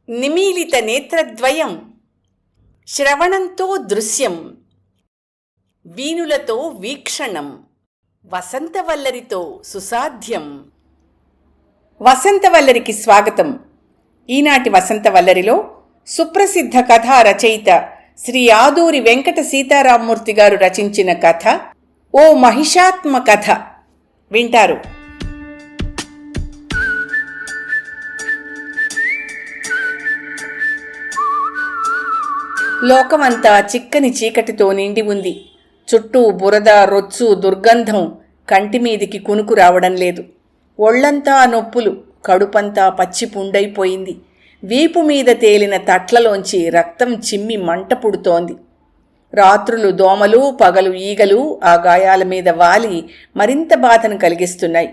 నిమీలిత నేత్రద్వయం, శ్రవణంతో దృశ్యం, వీణులతో వీక్షణం, వసంతవల్లరితో సుసాధ్యం. వసంతవల్లరికి స్వాగతం. ఈనాటి వసంతవల్లరిలో సుప్రసిద్ధ కథా రచయిత శ్రీ ఆదూరి వెంకట సీతారామమూర్తి గారు రచించిన కథ ఓ మహిషాత్మ కథ వింటారు. లోకమంతా చిక్కని చీకటితో నిండి ఉంది. చుట్టూ బురద, రొచ్చు, దుర్గంధం. కంటిమీదికి కునుకు రావడం లేదు. ఒళ్లంతా నొప్పులు, కడుపంతా పచ్చి పుండైపోయింది. వీపు మీద తేలిన తట్లలోంచి రక్తం చిమ్మి మంట పుడుతోంది. రాత్రులు దోమలు, పగలు ఈగలు ఆ గాయాల మీద వాలి మరింత బాధను కలిగిస్తున్నాయి.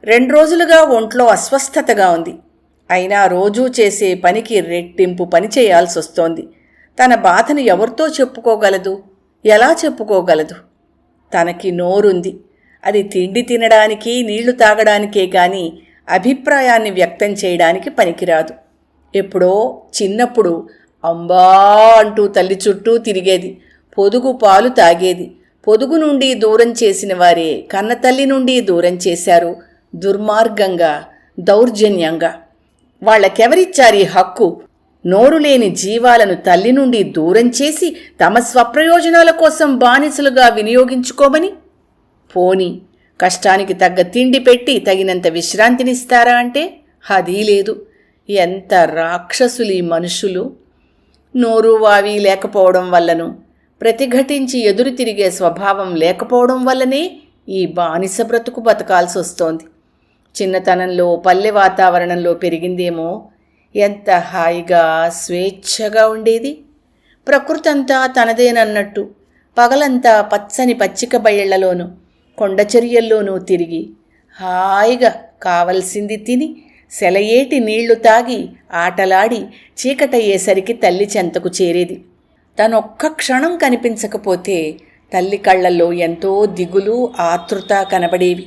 2 రోజులుగా ఒంట్లో అస్వస్థతగా ఉంది. అయినా రోజూ చేసే పనికి రెట్టింపు పని చేయాల్సొస్తోంది. తన బాధను ఎవరితో చెప్పుకోగలదు? ఎలా చెప్పుకోగలదు? తనకి నోరుంది. అది తిండి తినడానికి, నీళ్లు తాగడానికే గాని అభిప్రాయాన్ని వ్యక్తం చేయడానికి పనికిరాదు. ఎప్పుడో చిన్నప్పుడు అంబా అంటూ తల్లి చుట్టూ తిరిగేది. పొదుగు పాలు తాగేది. పొదుగు నుండి దూరం చేసిన వారే కన్నతల్లి నుండి దూరం చేశారు, దుర్మార్గంగా, దౌర్జన్యంగా. వాళ్ళకెవరిచ్చారీ హక్కు? నోరు లేని జీవాలను తల్లి నుండి దూరం చేసి తమ స్వప్రయోజనాల కోసం బానిసలుగా వినియోగించుకోమని. పోని కష్టానికి తగ్గ తిండి పెట్టి తగినంత విశ్రాంతినిస్తారా అంటే అదీ లేదు. ఎంత రాక్షసులీ మనుషులు! నోరు వావి లేకపోవడం వల్లను, ప్రతిఘటించి ఎదురు తిరిగే స్వభావం లేకపోవడం వల్లనే ఈ బానిస బ్రతుకు బతకాల్సొస్తోంది. చిన్నతనంలో పల్లె వాతావరణంలో పెరిగిందేమో. ఎంత హాయిగా, స్వేచ్ఛగా ఉండేది. ప్రకృతి అంతా తనదేనన్నట్టు పగలంతా పచ్చని పచ్చిక బయళ్లలోనూ కొండచర్యల్లోనూ తిరిగి హాయిగా కావలసింది తిని సెలయేటి నీళ్లు తాగి ఆటలాడి చీకటయ్యేసరికి తల్లి చెంతకు చేరేది. తనొక్క క్షణం కనిపించకపోతే తల్లి కళ్లల్లో ఎంతో దిగులు, ఆతృత కనబడేవి.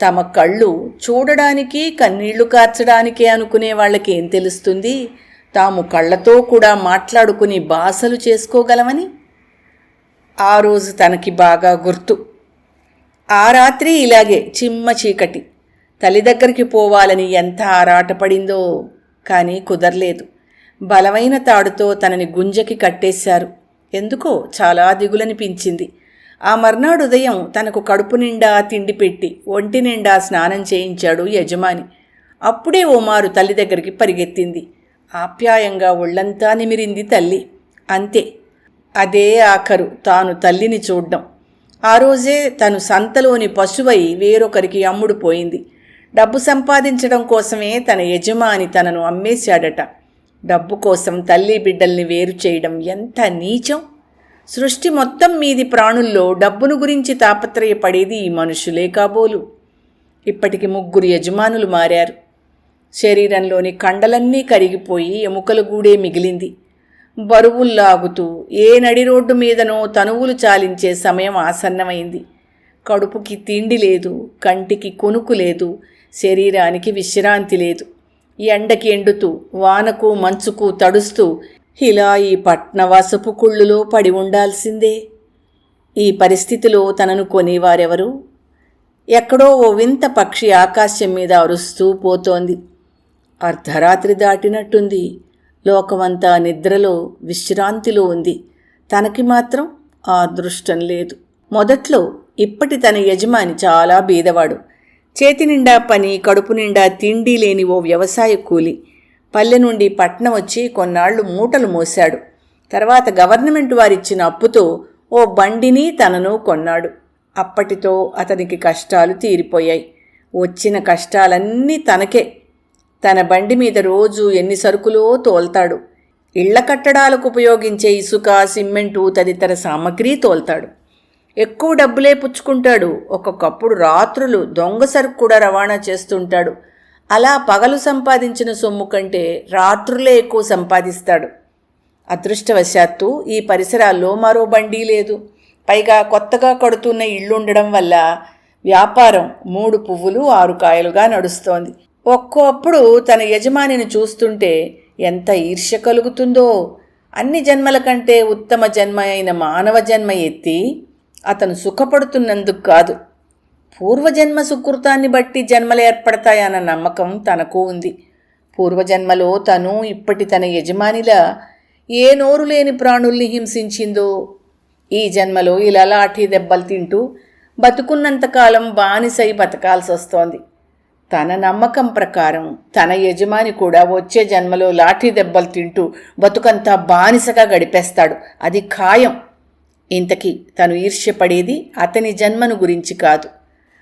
తమ కళ్ళు చూడడానికి, కన్నీళ్లు కార్చడానికే అనుకునే వాళ్ళకేం తెలుస్తుంది తాము కళ్లతో కూడా మాట్లాడుకుని బాసలు చేసుకోగలమని? ఆ రోజు తనకి బాగా గుర్తు. ఆ రాత్రి ఇలాగే చిమ్మ చీకటి. తల్లి దగ్గరికి పోవాలని ఎంత ఆరాటపడిందో, కానీ కుదరలేదు. బలమైన తాడుతో తనని గుంజకి కట్టేశారు. ఎందుకో చాలా దిగులనిపించింది. ఆ మర్నాడు ఉదయం తనకు కడుపు నిండా తిండి పెట్టి ఒంటి నిండా స్నానం చేయించాడు యజమాని. అప్పుడే ఓమారు తల్లి దగ్గరికి పరిగెత్తింది. ఆప్యాయంగా ఒళ్లంతా నిమిరింది తల్లి. అంతే, అదే ఆఖరు తాను తల్లిని చూడ్డం. ఆ రోజే తను సంతలోని పశువై వేరొకరికి అమ్ముడు పోయింది. డబ్బు సంపాదించడం కోసమే తన యజమాని తనను అమ్మేశాడట. డబ్బు కోసం తల్లి బిడ్డల్ని వేరు చేయడం ఎంత నీచం! సృష్టి మొత్తం మీది ప్రాణుల్లో డబ్బును గురించి తాపత్రయపడేది ఈ మనుషులే కాబోలు. ఇప్పటికి 3 యజమానులు మారారు. శరీరంలోని కండలన్నీ కరిగిపోయి ఎముకల గూడే మిగిలింది. బరువుల్లాగుతూ ఏ నడి రోడ్డు మీదనో తనువులు చాలించే సమయం ఆసన్నమైంది. కడుపుకి తిండి లేదు, కంటికి కొనుకు లేదు, శరీరానికి విశ్రాంతి లేదు. ఎండకి ఎండుతూ, వానకు మంచుకు తడుస్తూ ఇలా ఈ పట్నవాసపు కుళ్ళులో పడి ఉండాల్సిందే. ఈ పరిస్థితిలో తనను కొనేవారెవరు? ఎక్కడో ఓ వింత పక్షి ఆకాశం మీద అరుస్తూ పోతోంది. అర్ధరాత్రి దాటినట్టుంది. లోకమంతా నిద్రలో, విశ్రాంతిలో ఉంది. తనకి మాత్రం ఆ అదృష్టం లేదు. మొదట్లో ఇప్పటి తన యజమాని చాలా బీదవాడు. చేతి నిండా పని, కడుపు నిండా తిండి లేని ఓ వ్యవసాయ కూలి. పల్లె నుండి పట్నం వచ్చి కొన్నాళ్లు మూటలు మోశాడు. తర్వాత గవర్నమెంట్ వారిచ్చిన అప్పుతో ఓ బండిని తనను కొన్నాడు. అప్పటితో అతనికి కష్టాలు తీరిపోయాయి. వచ్చిన కష్టాలన్నీ తనకే. తన బండి మీద రోజు ఎన్ని సరుకులో తోల్తాడు. ఇళ్ల కట్టడాలకు ఉపయోగించే ఇసుక, సిమెంటు తదితర సామగ్రి తోల్తాడు. ఎక్కువ డబ్బులే పుచ్చుకుంటాడు. ఒక్కొక్కప్పుడు రాత్రులు దొంగ సరుకు కూడా రవాణా చేస్తుంటాడు. అలా పగలు సంపాదించిన సొమ్ము కంటే రాత్రులే ఎక్కువ సంపాదిస్తాడు. అదృష్టవశాత్తు ఈ పరిసరాల్లో మరో బండి లేదు. పైగా కొత్తగా కడుతున్న ఇళ్లుండడం వల్ల వ్యాపారం 3 పువ్వులు 6 కాయలుగా నడుస్తోంది. ఒక్కోప్పుడు తన యజమానిని చూస్తుంటే ఎంత ఈర్ష్య కలుగుతుందో. అన్ని జన్మల కంటే ఉత్తమ జన్మ అయిన మానవ జన్మ ఎత్తి అతను సుఖపడుతున్నందుకు కాదు, పూర్వజన్మ సుకృతాన్ని బట్టి జన్మలు ఏర్పడతాయన్న నమ్మకం తనకు ఉంది. పూర్వజన్మలో తను ఇప్పటి తన యజమానిలా ఏ నోరు లేని ప్రాణుల్ని హింసించిందో, ఈ జన్మలో ఇలా లాఠీ దెబ్బలు తింటూ బతుకున్నంతకాలం బానిసై బతకాల్సి వస్తోంది. తన నమ్మకం ప్రకారం తన యజమాని కూడా వచ్చే జన్మలో లాఠీ దెబ్బలు తింటూ బతుకంతా బానిసగా గడిపేస్తాడు, అది ఖాయం. ఇంతకీ తను ఈర్ష్యపడేది అతని జన్మను గురించి కాదు,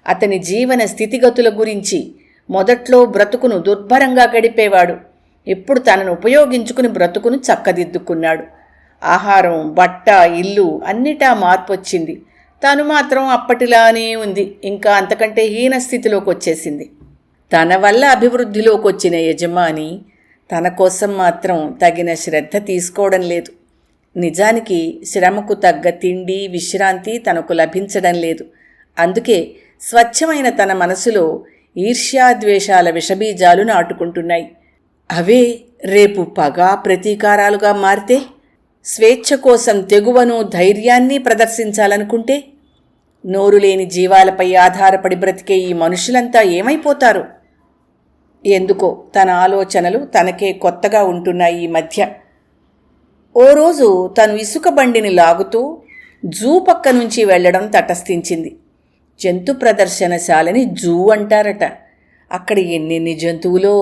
అతని జీవన స్థితిగతుల గురించి. మొదట్లో బ్రతుకును దుర్భరంగా గడిపేవాడు, ఇప్పుడు తనను ఉపయోగించుకుని బ్రతుకును చక్కదిద్దుకున్నాడు. ఆహారం, బట్ట, ఇల్లు అన్నిటా మార్పు వచ్చింది. తను మాత్రం అప్పటిలానే ఉంది, ఇంకా అంతకంటే హీన స్థితిలోకి వచ్చేసింది. తన వల్ల అభివృద్ధిలోకి వచ్చిన యజమాని తన కోసం మాత్రం తగిన శ్రద్ధ తీసుకోవడం లేదు. నిజానికి శ్రమకు తగ్గ తిండి, విశ్రాంతి తనకు లభించడం లేదు. అందుకే స్వచ్ఛమైన తన మనసులో ఈర్ష్యాద్వేషాల విషబీజాలు నాటుకుంటున్నాయి. అవే రేపు పగ, ప్రతీకారాలుగా మారితే, స్వేచ్ఛ కోసం తెగువను, ధైర్యాన్ని ప్రదర్శించాలనుకుంటే, నోరులేని జీవాలపై ఆధారపడి బ్రతికే ఈ మనుషులంతా ఏమైపోతారు? ఎందుకో తన ఆలోచనలు తనకే కొత్తగా ఉంటున్నాయి ఈ మధ్య. ఓ రోజు తను ఇసుక బండిని లాగుతూ జూ పక్క నుంచి వెళ్లడం తటస్థించింది. జంతు ప్రదర్శనశాలని జూ అంటారట. అక్కడ ఎన్నెన్ని జంతువులో,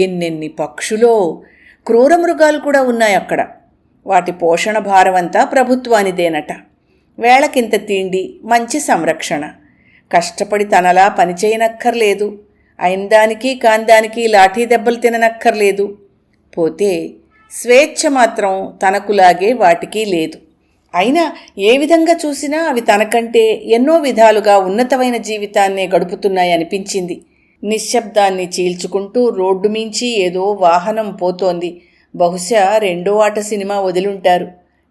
ఎన్నెన్ని పక్షులో, క్రూర మృగాలు కూడా ఉన్నాయి అక్కడ. వాటి పోషణ భారమంతా ప్రభుత్వానిదేనట. వేళకింత తిండి, మంచి సంరక్షణ. కష్టపడి తనలా పనిచేయనక్కర్లేదు, అయిందానికి కాందానికి లాఠీ దెబ్బలు తిననక్కర్లేదు. పోతే స్వేచ్ఛ మాత్రం తనకులాగే వాటికి లేదు. అయినా ఏ విధంగా చూసినా అవి తనకంటే ఎన్నో విధాలుగా ఉన్నతమైన జీవితాన్నే గడుపుతున్నాయనిపించింది. నిశ్శబ్దాన్ని చీల్చుకుంటూ రోడ్డు మించి ఏదో వాహనం పోతోంది. బహుశా 2వ ఆట సినిమా వదిలుంటారు.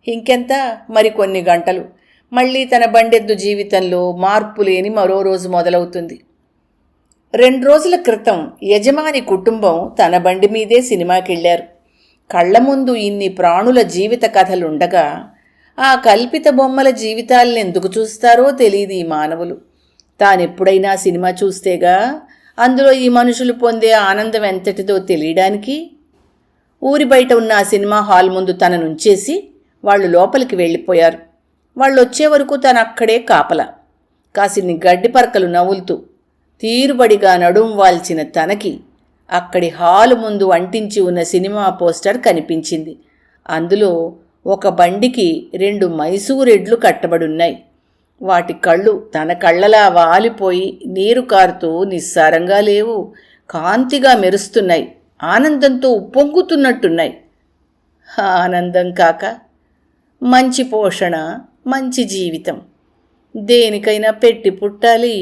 ఇంకెంత, మరికొన్ని గంటలు మళ్ళీ తన బండెద్దు జీవితంలో మార్పు లేని మరో రోజు మొదలవుతుంది. 2 రోజుల క్రితం యజమాని కుటుంబం తన బండి మీదే సినిమాకెళ్లారు. కళ్ల ముందు ఇన్ని ప్రాణుల జీవిత కథలుండగా ఆ కల్పిత బొమ్మల జీవితాలను ఎందుకు చూస్తారో తెలియదు ఈ మానవులు. తానెప్పుడైనా సినిమా చూస్తేగా అందులో ఈ మనుషులు పొందే ఆనందం ఎంతటిదో తెలియడానికి. ఊరి బయట ఉన్న ఆ సినిమా హాల్ ముందు తననుంచేసి వాళ్ళు లోపలికి వెళ్ళిపోయారు. వాళ్ళు వచ్చే వరకు తనక్కడే కాపలా. కాసిన్ని గడ్డి పరకలు నవ్వులుతూ తీరుబడిగా నడుం వాల్చిన తనకి అక్కడి హాలు ముందు అంటించి ఉన్న సినిమా పోస్టర్ కనిపించింది. అందులో ఒక బండికి 2 మైసూరెడ్లు కట్టబడున్నాయి. వాటి కళ్ళు తన కళ్ళలా వాలిపోయి నీరు కారుతూ నిస్సారంగా లేవు, కాంతిగా మెరుస్తున్నాయి, ఆనందంతో ఉప్పొంగుతున్నట్టున్నాయి. ఆనందం కాక మంచి పోషణ, మంచి జీవితం దేనికైనా పెట్టి పుట్టాలి.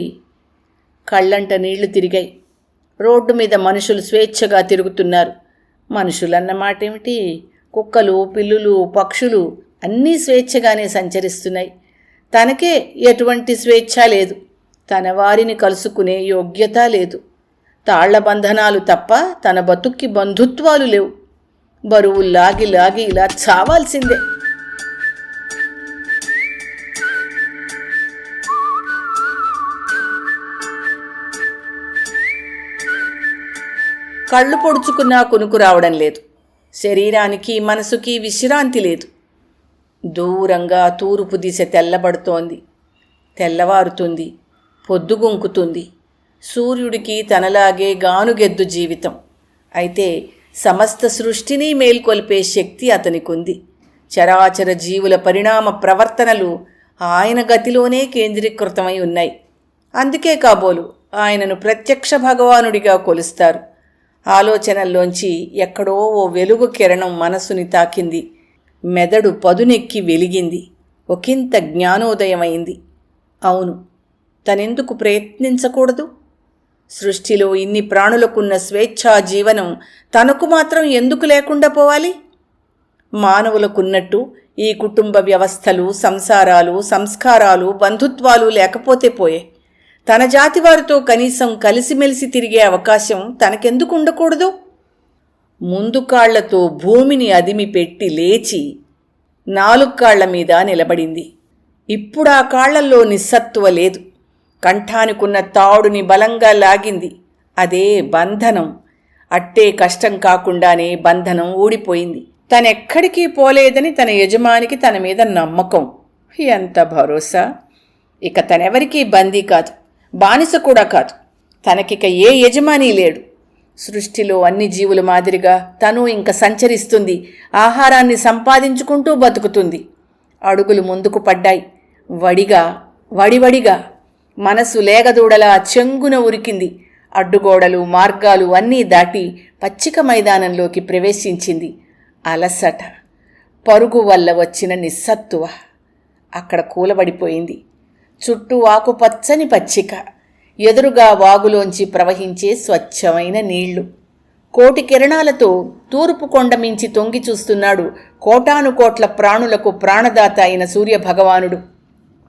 కళ్ళంట నీళ్లు తిరిగాయి. రోడ్డు మీద మనుషులు స్వేచ్ఛగా తిరుగుతున్నారు. మనుషులన్నమాటేమిటి, కుక్కలు, పిల్లులు, పక్షులు అన్నీ స్వేచ్ఛగానే సంచరిస్తున్నాయి. తనకే ఎటువంటి స్వేచ్ఛ లేదు. తన వారిని కలుసుకునే యోగ్యత లేదు. తాళ్ల బంధనాలు తప్ప తన బతుక్కి బంధుత్వాలు లేవు. బరువు లాగి లాగి ఇలా చావాల్సిందే. కళ్ళు పొడుచుకున్నా కునుకు రావడం లేదు. శరీరానికి, మనసుకి విశ్రాంతి లేదు. దూరంగా తూర్పు దిశ తెల్లబడుతోంది. తెల్లవారుతుంది, పొద్దుగుంకుతుంది. సూర్యుడికి తనలాగే గానుగెద్దు జీవితం. అయితే సమస్త సృష్టిని మేల్కొల్పే శక్తి అతనికుంది. చరాచర జీవుల పరిణామ ప్రవర్తనలు ఆయన గతిలోనే కేంద్రీకృతమై ఉన్నాయి. అందుకే కాబోలు ఆయనను ప్రత్యక్ష భగవానుడిగా కొలుస్తారు. ఆలోచనల్లోంచి ఎక్కడో ఓ వెలుగు కిరణం మనసుని తాకింది. మెదడు పదునెక్కి వెలిగింది. ఒకంత జ్ఞానోదయమైంది. అవును, తనెందుకు ప్రయత్నించకూడదు? సృష్టిలో ఇన్ని ప్రాణులకున్న స్వేచ్ఛా జీవనం తనకు మాత్రం ఎందుకు లేకుండా పోవాలి? మానవులకున్నట్టు ఈ కుటుంబ వ్యవస్థలు, సంసారాలు, సంస్కారాలు, బంధుత్వాలు లేకపోతే పోయే. తన జాతివారితో కనీసం కలిసిమెలిసి తిరిగే అవకాశం తనకెందుకు ఉండకూడదు? ముందు కాళ్లతో భూమిని అదిమి పెట్టి లేచి 4 కాళ్ల మీద నిలబడింది. ఇప్పుడా కాళ్లల్లో నిస్సత్తువ లేదు. కంఠానికున్న తాడుని బలంగా లాగింది. అదే బంధనం. అట్టే కష్టం కాకుండానే బంధనం ఊడిపోయింది. తనెక్కడికి పోలేదని తన యజమానికి తన మీద నమ్మకం. ఎంత భరోసా! ఇక తనెవరికీ బందీ కాదు, బానిస కూడా కాదు. తనకిక ఏ యజమాని లేడు. సృష్టిలో అన్ని జీవుల మాదిరిగా తను ఇంక సంచరిస్తుంది, ఆహారాన్ని సంపాదించుకుంటూ బతుకుతుంది. అడుగులు ముందుకు పడ్డాయి. వడివడిగా మనసు లేగదూడలా చెంగున ఉరికింది. అడ్డుగోడలు, మార్గాలు అన్నీ దాటి పచ్చిక మైదానంలోకి ప్రవేశించింది. అలసట, పరుగు వల్ల వచ్చిన నిస్సత్తువ అక్కడ కూలబడిపోయింది. చుట్టూ ఆకుపచ్చని పచ్చిక, ఎదురుగా వాగులోంచి ప్రవహించే స్వచ్ఛమైన నీళ్లు. కోటి కిరణాలతో తూర్పు కొండ మించి తొంగి చూస్తున్నాడు కోటానుకోట్ల ప్రాణులకు ప్రాణదాత అయిన సూర్యభగవానుడు.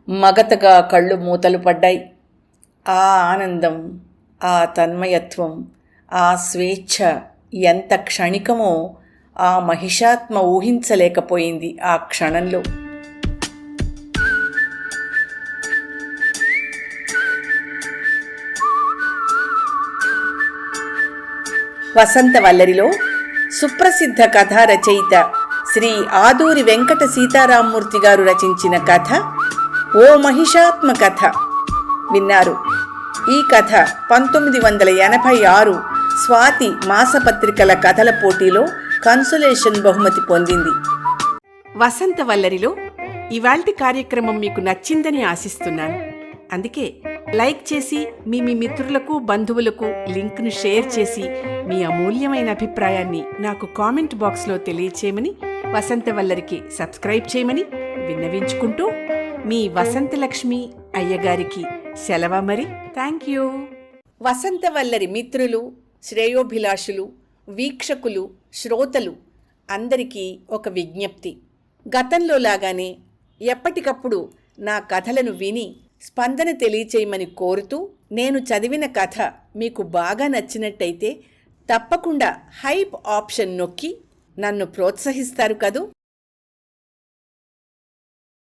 మగతగా కళ్ళు మూతలు పడ్డాయి. ఆ ఆనందం, ఆ తన్మయత్వం, ఆ స్వేచ్ఛ ఎంత క్షణికమో ఆ మహిషాత్మ ఊహించలేకపోయింది ఆ క్షణంలో. వసంతవల్లరిలో సుప్రసిద్ధ కథా రచయిత శ్రీ ఆదూరి వెంకట సీతారామమూర్తి గారు రచించిన కథ ఓ మహిషాత్మ కథ విన్నారు. ఈ కథ 1986 స్వాతి మాసపత్రికల కథల పోటీలో కన్సోలేషన్ బహుమతి పొందింది. వసంతవల్లరిలో ఇవాల్టి కార్యక్రమం మీకు నచ్చిందని ఆశిస్తున్నాను. అందుకే లైక్ చేసి మీ మిత్రులకు, బంధువులకు లింక్ను షేర్ చేసి మీ అమూల్యమైన అభిప్రాయాన్ని నాకు కామెంట్ బాక్స్లో తెలియచేయమని, వసంతవల్లరికి సబ్స్క్రైబ్ చేయమని విన్నవించుకుంటూ మీ వసంతలక్ష్మి అయ్యగారికి సెలవు మరి. Thank you. వసంతవల్లరి మిత్రులు, శ్రేయోభిలాషులు, వీక్షకులు, శ్రోతలు అందరికీ ఒక విజ్ఞప్తి. గతంలో లాగానే ఎప్పటికప్పుడు నా కథలను విని స్పందన తెలియచేయమని కోరుతూ, నేను చదివిన కథ మీకు బాగా నచ్చినట్టయితే తప్పకుండా హైప్ ఆప్షన్ నొక్కి నన్ను ప్రోత్సహిస్తారు కదూ.